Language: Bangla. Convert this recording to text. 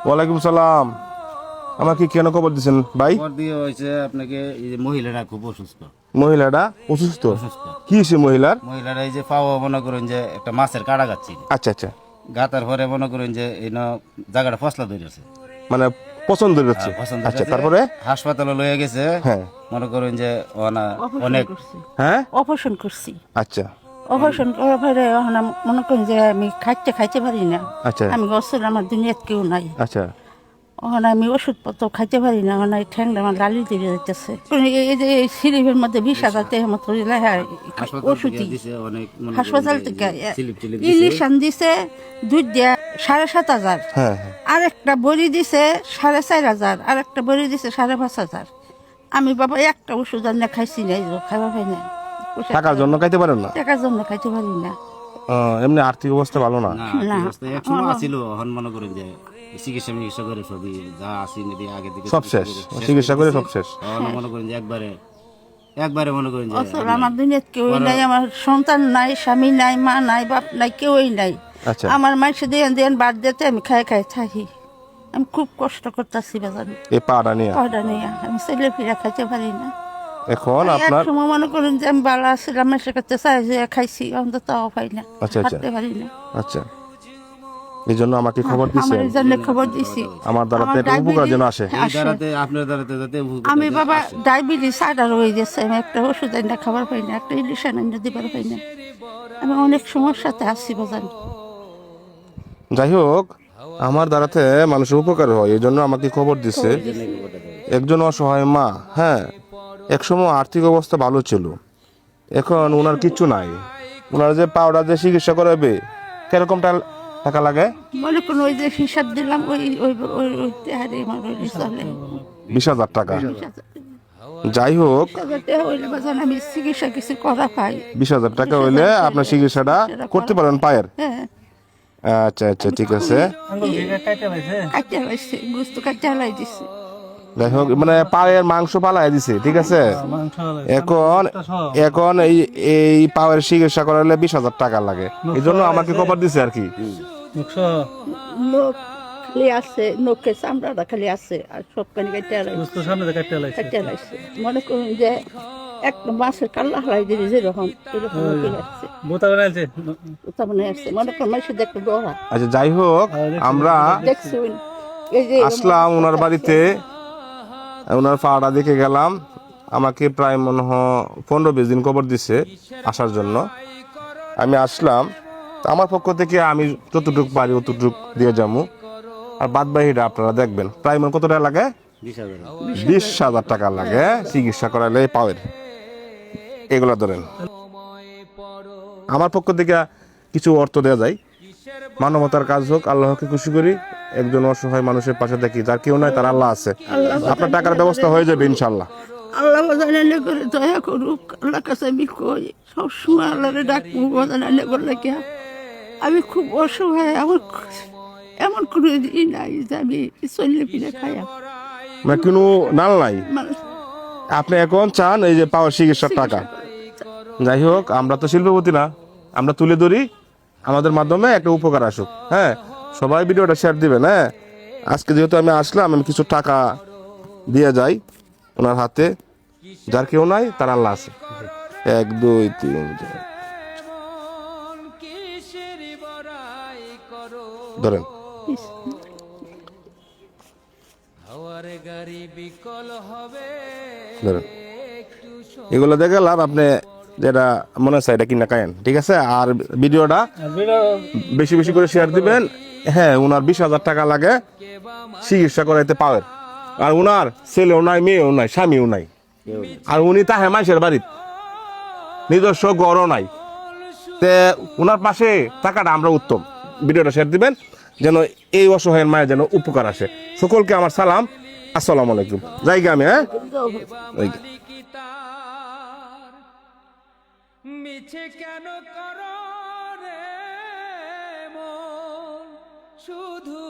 ওয়ালাইকুম সালাম। আমাকে কেন খবর দিচ্ছেন ভাই? খবর দিয়ে হয়েছে আপনাকে, এই যে মহিলারা খুব অসুস্থ। মহিলাটা অসুস্থ? অসুস্থ কি হয়েছে মহিলারা এই যে পাওয়া মনে করেন যে একটা মাছের কাটা গাচ্ছি, আচ্ছা আচ্ছা, গাতার পরে মনে করেন যে এই জায়গাটা ফসলা ধরেছে, মানে পছন্দ হচ্ছে। পছন্দ আচ্ছা, হয়েছে। তারপরে হাসপাতালে লয়ে গেছে। হ্যাঁ মনে করেন যে অনেক হ্যাঁ অপারেশন করছি। আচ্ছা অপারেশন করার পরে এখন মনে করেন যে আমি খাইতে পারি না। আচ্ছা আমি গছল, আমার দুনিয়াত কেউ নাই। আচ্ছা এখন আমি ওষুধপত্র খাইতে পারি না। এখন এই ঠ্যাংটা আমার লালি দিয়ে যাইতেছে। এই যে সিরিপের মধ্যে 20,000 টাকা মতো ওষুধ হাসপাতাল থেকে ইলিশান দিছে, দুধ দিয়া 7,500। হ্যাঁ হ্যাঁ আর একটা বড়ি দিছে 4,500, আর একটা বড়ি দিছে 5,500। আমি বাবা একটা ওষুধ আনে খাইছি না, খাইবা পাই না। টাকার জন্য খাইতে পারেন না? টাকার জন্য খাইতে পারি না। এমনি আর্থিক অবস্থা ভালো না? এক সময় আছিল, এখন মনে করেন যে চিকিৎসা করে সবই যা আসি আগে থেকে সব শেষ, চিকিৎসা করে সব শেষ। মনে করেন যে একবারে মনে করেন যে আসলে আমার দুনিয়াত কেউই নাই। আমার সন্তান নাই, স্বামী নাই, মা নাই, বাপ নাই, কেউই নাই। আচ্ছা, আমার মাইসে দেন বাদ দিতে আমি খাই থাকি। আমি খুব কষ্ট করতেছি বাজারে, এই পাড়া নিয়ে পাউডার নিয়ে। আমি ছেলে ফিরা খাইতে পারি না। এখন এক আপনার সময় মনে করেন যে আমি ভালো আসছিলাম, মাসে করতে চাই যে খাইছি, অন্তত তাও পাই না, আচ্ছা আচ্ছা হাঁটতে পারি না। আচ্ছা, এই জন্য আমাকে খবর দিচ্ছেন। আমার এই জন্য খবর দিছি। আমার দ্বারাতে একটা উপকার যেন আসে। আপনার দ্বারাতে যাতে আমি বাবা ডায়াবেটিস আডার হয়ে গেছে। আমি একটা ওষুধ আইনা খাবার পাই না, একটা ইলিশান আইনা দিবার পাই না। আমি অনেক সমস্যাতে আসছি বাজার। যাই হোক, আমার দ্বারাতে মানুষের উপকার হয়, এই জন্য আমাকে খবর দিচ্ছে। একজন অসহায় মা, হ্যাঁ, একসময় আর্থিক অবস্থা ভালো ছিল, এখন ওনার কিচ্ছু নাই। ওনার যে পাউডার দিয়ে চিকিৎসা করাবে, কিরকম টাকা লাগে? মনে করুন ওই যে হিসাব দিলাম, ওই ওই ওই ওই হারে আমার ওই চলে 20,000 টাকা। যাই হোক, 20,000 টাকা হইলে বাজার আমি চিকিৎসা কিছু করা পাই। 20,000 টাকা হইলে আপনার চিকিৎসাটা করতে পারেন পায়ের। হ্যাঁ, আচ্ছা আচ্ছা, ঠিক আছে। কাটিয়া লাইছে, গুস্ত কাটিয়া লাই দিছে। যাই হোক, মানে পায়ের মাংস পালাই দিছে, ঠিক আছে। এখন এখন এই পায়ের চিকিৎসা করালে 20,000 টাকা লাগে, এই জন্য আমাকে খবর দিছে আর কি। লোক খালি আছে, নখে চামড়াটা খালি আছে, আর সব কানি কাটিয়া লাইছে। মনে করুন যে একটা মাছের কাল্লা হালাই দিলে যেরকম, এরকম লাগছে। বোতা বানাই আসছে, মনে করুন মাসে দেখতে ডরা। আচ্ছা, যাই হোক, আমরা দেখছি এই যে আসলাম ওনার বাড়িতে, ওনার পাড়া দেখে গেলাম। আমাকে প্রায় মনে হয় 15-20 দিন খবর দিছে আসার জন্য। আমি আসলাম, আমার পক্ষ থেকে আমি যতটুকু পারি অতটুকু দিয়ে যাবো, আর বাদ বাকিটা আপনারা দেখবেন। প্রায় কত টাকা লাগে? 20,000 টাকা লাগে চিকিৎসা করালে পাওয়ের। এগুলো ধরেন, আমার পক্ষ থেকে কিছু অর্থ দেওয়া যায়। মানবতার কাজ হোক, আল্লাহকে খুশি করি। একজন অসহায় মানুষের পাশে দেখি, যার কেউ নাই তার আল্লাহ আছে। আপনার টাকার ব্যবস্থা হয়ে যাবে ইনশাল্লাহ। আল্লাহ বাজানে করে দয়া করুক। আল্লাহ কাছে আমি কই, সবসময় আল্লাহরে ডাকবো বাজানে করলে কি। আমি খুব অসহায়, আমার এমন কোনো দিন নাই যে আমি চললে ফিরে খাইয়া মানে কোনো নাল নাই। আপনি এখন চান এই যে পাওয়ার চিকিৎসার টাকা। যাই হোক, আমরা তো শিল্পপতি না, আমরা তুলে ধরি, আমাদের মাধ্যমে একটা উপকার আসুক। হ্যাঁ, সবাই ভিডিওটা শেয়ার দিবেন। হ্যাঁ, আজকে যেহেতু আমি আসলাম, আমি কিছু টাকা দিয়ে যাই ওনার হাতে। যার কেউ নাই তার আল্লাহ আছে। 1 2 3 ধরেন। ধরেন, এগুলো দেখে লাভ, আপনি যেটা মনে চাই এটা কিনা খায়েন, ঠিক আছে। আর ভিডিওটা বেশি বেশি করে শেয়ার দিবেন। হ্যাঁ, ওনার 20,000 টাকা লাগে চিকিৎসা করাইতে পাওয়ার। আর ওনার ছেলেও নাই, মেয়েও নাই, স্বামীও নাই, আর উনি তাহে মাইসের বাড়ির, নিজস্ব ঘরও নাই। তে ওনার পাশে টাকাটা আমরা উত্তম। ভিডিওটা শেয়ার দিবেন যেন এই অসহায়ের মায়ের যেন উপকার আসে। সকলকে আমার সালাম, আসসালামু আলাইকুম। জায়গা আমি, হ্যাঁ, মিছে কেন করো রে মন, শুধু